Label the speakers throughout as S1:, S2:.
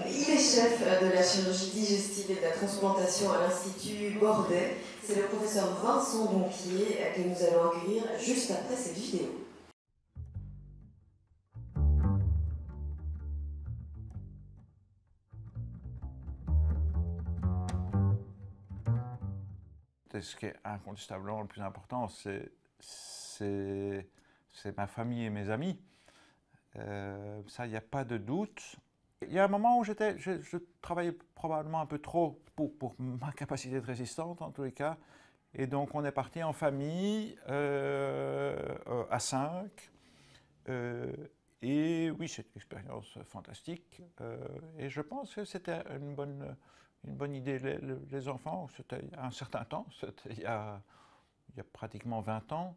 S1: Il est chef de la chirurgie digestive et de la transplantation à l'Institut Bordet. C'est le professeur Vincent Donquier que nous allons accueillir juste après cette vidéo.
S2: Ce qui est incontestablement le plus important, c'est ma famille et mes amis. Ça, il n'y a pas de doute. Il y a un moment où je travaillais probablement un peu trop pour ma capacité de résistance, en tous les cas. Et donc, on est parti en famille à 5. Et oui, c'est une expérience fantastique. Et je pense que c'était une bonne idée. Les enfants, c'était il y a un certain temps, c'était il y a pratiquement 20 ans.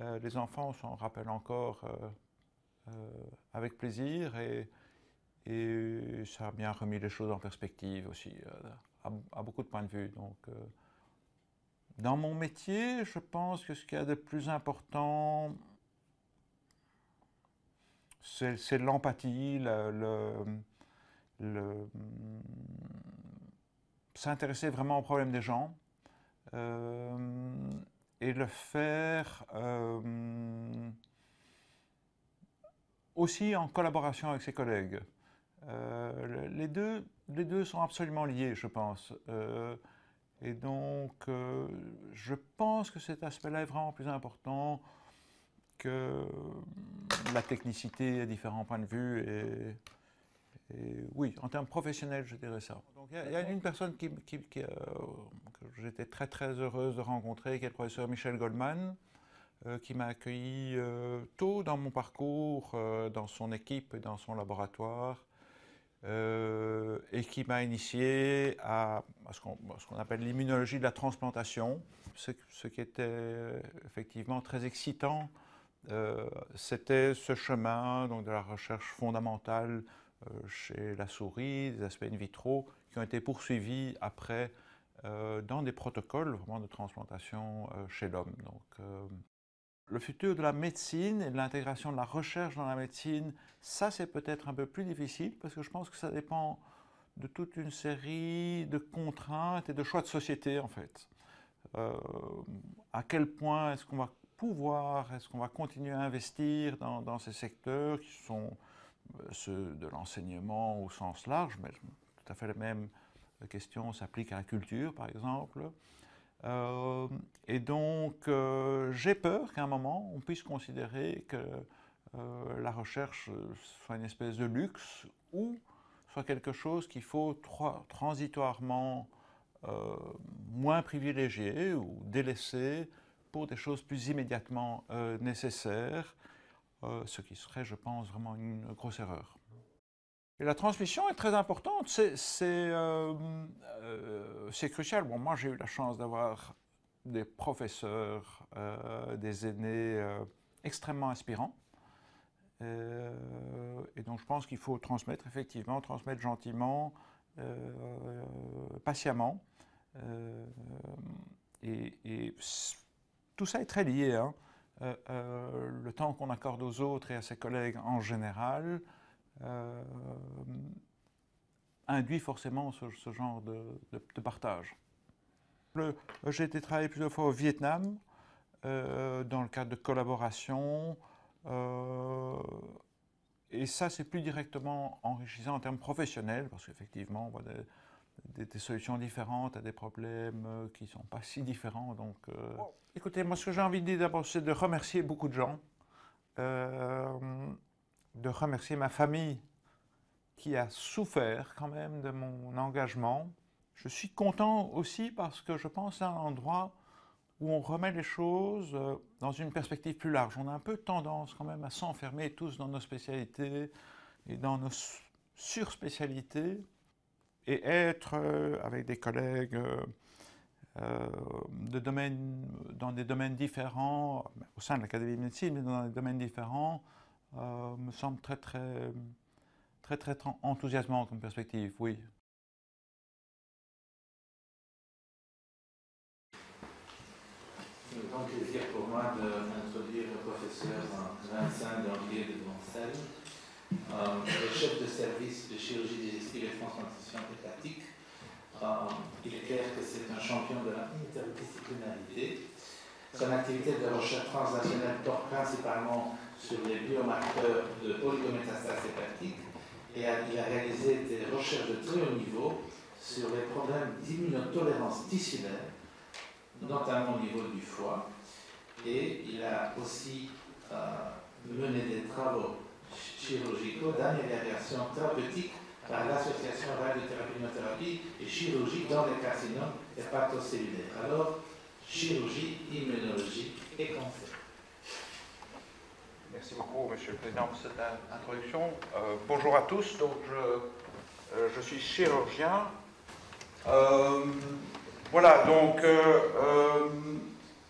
S2: Les enfants s'en rappellent encore avec plaisir et ça a bien remis les choses en perspective aussi, à beaucoup de points de vue. Donc, dans mon métier, je pense que ce qu'il y a de plus important, c'est l'empathie, s'intéresser vraiment aux problèmes des gens et le faire aussi en collaboration avec ses collègues. Les deux sont absolument liés, je pense. Et donc, je pense que cet aspect-là est vraiment plus important que la technicité à différents points de vue. Et oui, en termes professionnels, je dirais ça. Donc, il y a une personne que j'étais très très heureuse de rencontrer, qui est le professeur Michel Goldman, qui m'a accueilli tôt dans mon parcours, dans son équipe et dans son laboratoire, et qui m'a initié à ce qu'on appelle l'immunologie de la transplantation. Ce qui était effectivement très excitant, c'était ce chemin donc, de la recherche fondamentale chez la souris, des aspects in vitro, qui ont été poursuivis après dans des protocoles vraiment de transplantation chez l'homme. Donc, le futur de la médecine et de l'intégration de la recherche dans la médecine, ça c'est peut-être un peu plus difficile parce que je pense que ça dépend de toute une série de contraintes et de choix de société en fait. À quel point est-ce qu'on va est-ce qu'on va continuer à investir dans ces secteurs qui sont ceux de l'enseignement au sens large, mais tout à fait la même question s'applique à la culture par exemple. Et donc, j'ai peur qu'à un moment, on puisse considérer que la recherche soit une espèce de luxe ou soit quelque chose qu'il faut transitoirement moins privilégier ou délaisser pour des choses plus immédiatement nécessaires, ce qui serait, je pense, vraiment une grosse erreur. Et la transmission est très importante, c'est crucial. Bon, moi j'ai eu la chance d'avoir des professeurs, des aînés extrêmement inspirants. Et donc je pense qu'il faut transmettre, effectivement, transmettre gentiment, patiemment. Et tout ça est très lié. Hein. Le temps qu'on accorde aux autres et à ses collègues en général, induit forcément ce genre de partage. J'ai été travailler plusieurs fois au Vietnam, dans le cadre de collaboration, et ça c'est plus directement enrichissant en termes professionnels, parce qu'effectivement on voit des solutions différentes à des problèmes qui ne sont pas si différents. Donc, écoutez, moi ce que j'ai envie de dire d'abord, c'est de remercier beaucoup de gens, de remercier ma famille, qui a souffert quand même de mon engagement. Je suis content aussi parce que je pense à un endroit où on remet les choses dans une perspective plus large. On a un peu tendance quand même à s'enfermer tous dans nos spécialités et dans nos surspécialités et être avec des collègues dans des domaines différents, au sein de l'Académie de médecine, mais dans des domaines différents, me semble très enthousiasmant comme perspective, oui.
S3: C'est un grand plaisir pour moi d'introduire le professeur Vincent Donquier de Moncel. le chef de service de chirurgie digestive et transplantation hépatique. Il est clair que c'est un champion de la interdisciplinarité. Son activité de recherche transnationale porte principalement sur les biomarqueurs de oligométastase hépatique et il a réalisé des recherches de très haut niveau sur les problèmes d'immunotolérance tissulaire, notamment au niveau du foie. Et il a aussi mené des travaux chirurgicaux d'amélioration thérapeutique par l'association radiothérapie-immunothérapie et chirurgie dans les carcinomes hépatocellulaires. Alors, chirurgie, immunologie et cancer.
S2: Merci beaucoup, Monsieur le Président, pour cette introduction. Bonjour à tous. Donc, je suis chirurgien. Voilà, donc,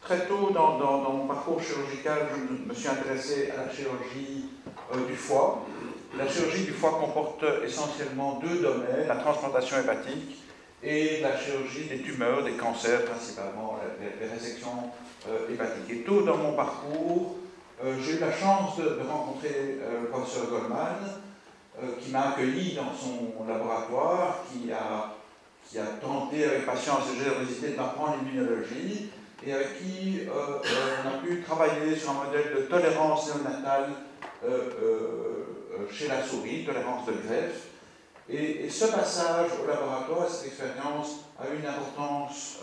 S2: très tôt dans mon parcours chirurgical, je me suis intéressé à la chirurgie du foie. La chirurgie du foie comporte essentiellement deux domaines, la transplantation hépatique et la chirurgie des tumeurs, des cancers, principalement les résections hépatiques. Et tôt dans mon parcours, j'ai eu la chance de rencontrer le professeur Goldman, qui m'a accueilli dans son laboratoire, qui a tenté avec patience et générosité de m'apprendre l'immunologie, et avec qui on a pu travailler sur un modèle de tolérance néonatale chez la souris, tolérance de greffe. Et ce passage au laboratoire, cette expérience, a eu une importance,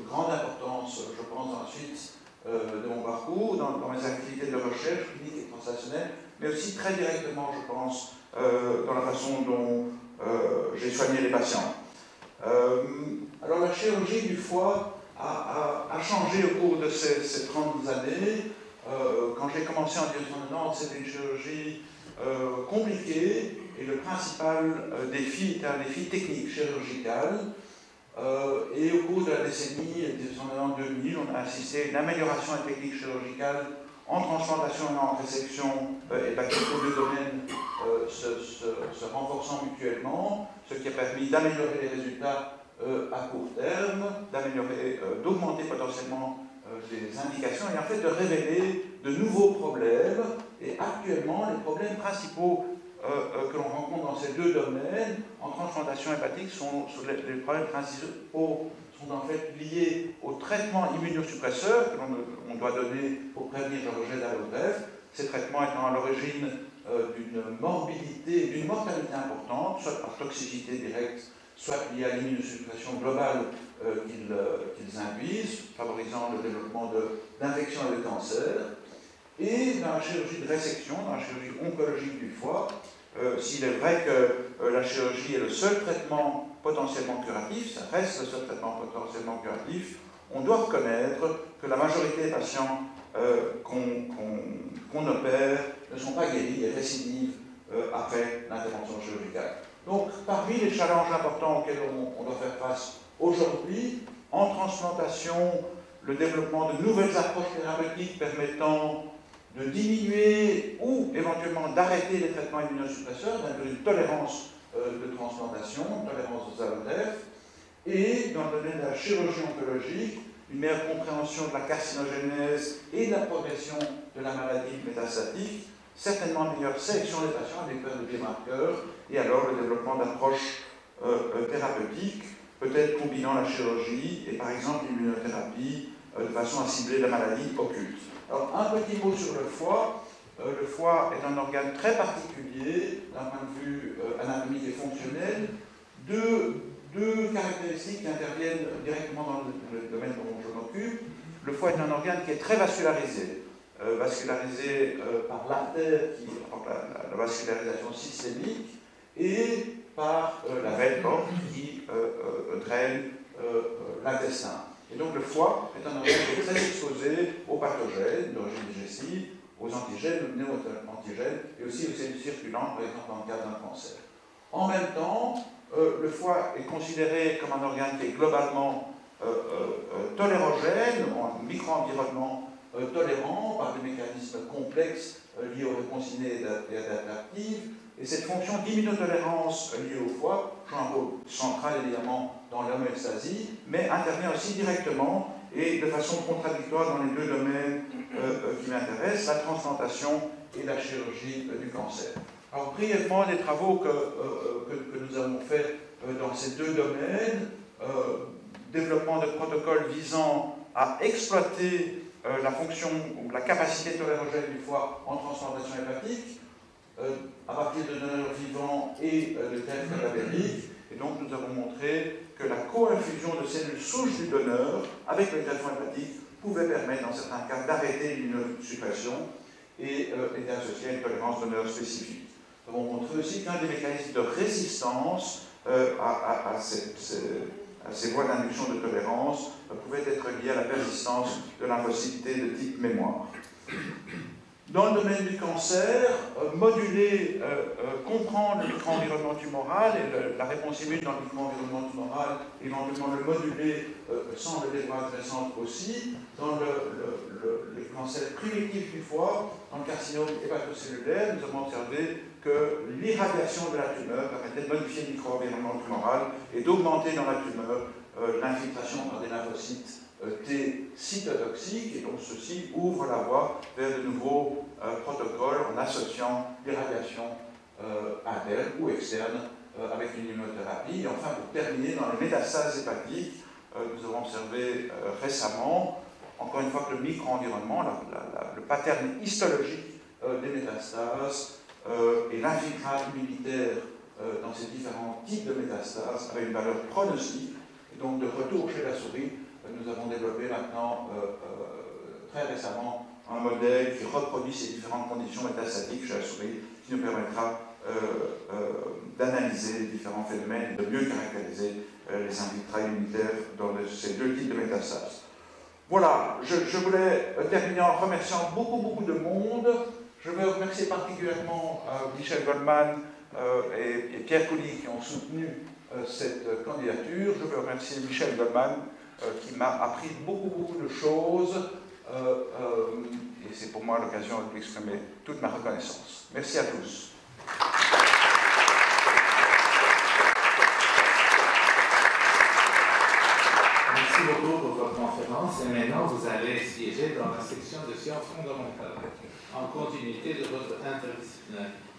S2: grande importance, je pense, dans la suite de mon parcours, dans mes activités de recherche clinique et translationnelle, mais aussi très directement, je pense, dans la façon dont j'ai soigné les patients. Alors la chirurgie du foie a changé au cours de ces 30 années. Quand j'ai commencé en 1990, c'était une chirurgie compliquée, et le principal défi était un défi technique chirurgical. Et au cours de la décennie 1990-2000, on a assisté à une amélioration de la technique chirurgicale en transplantation et en résection hépatique. Les deux domaines se renforçant mutuellement, ce qui a permis d'améliorer les résultats à court terme, d'augmenter potentiellement les indications et en fait de révéler de nouveaux problèmes. Et actuellement, les problèmes principaux que l'on rencontre dans ces deux domaines, en transplantation hépatique, les problèmes principaux sont en fait liés au traitement immunosuppresseur que l'on doit donner pour prévenir le rejet d'allogreffe. Ces traitements étant à l'origine d'une morbidité, d'une mortalité importante, soit par toxicité directe, soit liée à l'immunosuppression globale qu'ils induisent, favorisant le développement d'infections et de cancers. Et dans la chirurgie de résection, dans la chirurgie oncologique du foie, s'il est vrai que la chirurgie est le seul traitement potentiellement curatif, ça reste le seul traitement potentiellement curatif, on doit reconnaître que la majorité des patients qu'on opère ne sont pas guéris et récidivent après l'intervention chirurgicale. Donc, parmi les challenges importants auxquels on doit faire face aujourd'hui, en transplantation, le développement de nouvelles approches thérapeutiques permettant de diminuer ou éventuellement d'arrêter les traitements immunosuppresseurs, d'inclure une tolérance de transplantation, une tolérance aux allogreffes, et dans le domaine de la chirurgie oncologique, une meilleure compréhension de la carcinogénèse et de la progression de la maladie métastatique, certainement une meilleure sélection des patients avec des de biomarqueurs, et alors le développement d'approches thérapeutiques, peut-être combinant la chirurgie et par exemple l'immunothérapie de façon à cibler la maladie occulte. Alors, un petit mot sur le foie. Le foie est un organe très particulier d'un point de vue anatomique et fonctionnel. Deux caractéristiques qui interviennent directement dans le domaine dont je m'occupe. Le foie est un organe qui est très vascularisé. Vascularisé par l'artère qui apporte la vascularisation systémique et par la veine porte qui draine l'intestin. Et donc le foie est un organe qui est très exposé aux pathogènes d'origine digestive, aux antigènes, aux néo-antigènes et aussi aux cellules circulantes, par exemple dans le cadre d'un cancer. En même temps, le foie est considéré comme un organe qui est globalement tolérogène, un micro-environnement tolérant par des mécanismes complexes liés aux réponses innées et adaptatives. Et cette fonction d'immunotolérance liée au foie joue un rôle central évidemment dans l'homéostasie, mais intervient aussi directement et de façon contradictoire dans les deux domaines qui m'intéressent, la transplantation et la chirurgie du cancer. Alors, brièvement, des travaux que nous avons faits dans ces deux domaines, développement de protocoles visant à exploiter la fonction ou la capacité tolérogène du foie en transplantation hépatique, à partir de donneurs vivants et de tels cadavériques. Et donc, nous avons montré que la co-infusion de cellules souches du donneur avec le greffon hépatique pouvait permettre, dans certains cas, d'arrêter l'immunosuppression et était associée à une tolérance donneur spécifique. Nous avons montré aussi qu'un des mécanismes de résistance à ces voies d'induction de tolérance pouvait être lié à la persistance de lymphocytes T de type mémoire. Dans le domaine du cancer, moduler, comprendre le micro-environnement tumoral et la réponse immune dans le micro-environnement tumoral, éventuellement le moduler semble des voies intéressantes aussi. Dans les cancers primitifs du foie, dans le carcinome hépatocellulaire, nous avons observé que l'irradiation de la tumeur permettait de modifier le micro-environnement tumoral et d'augmenter dans la tumeur l'infiltration par des lymphocytes T cytotoxiques, et donc ceci ouvre la voie vers de nouveaux protocoles en associant l'irradiation interne ou externe avec une immunothérapie. Et enfin, pour terminer, dans les métastases hépatiques, nous avons observé récemment, encore une fois, que le micro-environnement, le pattern histologique des métastases et l'infiltrat immunitaire dans ces différents types de métastases avait une valeur pronostique, et donc de retour chez la souris. Nous avons développé maintenant, très récemment, un modèle qui reproduit ces différentes conditions métastatiques chez la souris, qui nous permettra d'analyser les différents phénomènes et de mieux caractériser les infiltrats immunitaires dans ces deux types de métastases. Voilà, je voulais terminer en remerciant beaucoup de monde. Je veux remercier particulièrement Michel Goldman et Pierre Coulis qui ont soutenu cette candidature. Je veux remercier Michel Goldman qui m'a appris beaucoup de choses et c'est pour moi l'occasion de lui exprimer toute ma reconnaissance. Merci à tous.
S3: Merci beaucoup pour votre conférence et maintenant vous allez siéger dans la section de sciences fondamentales en continuité de votre interdisciplinarité.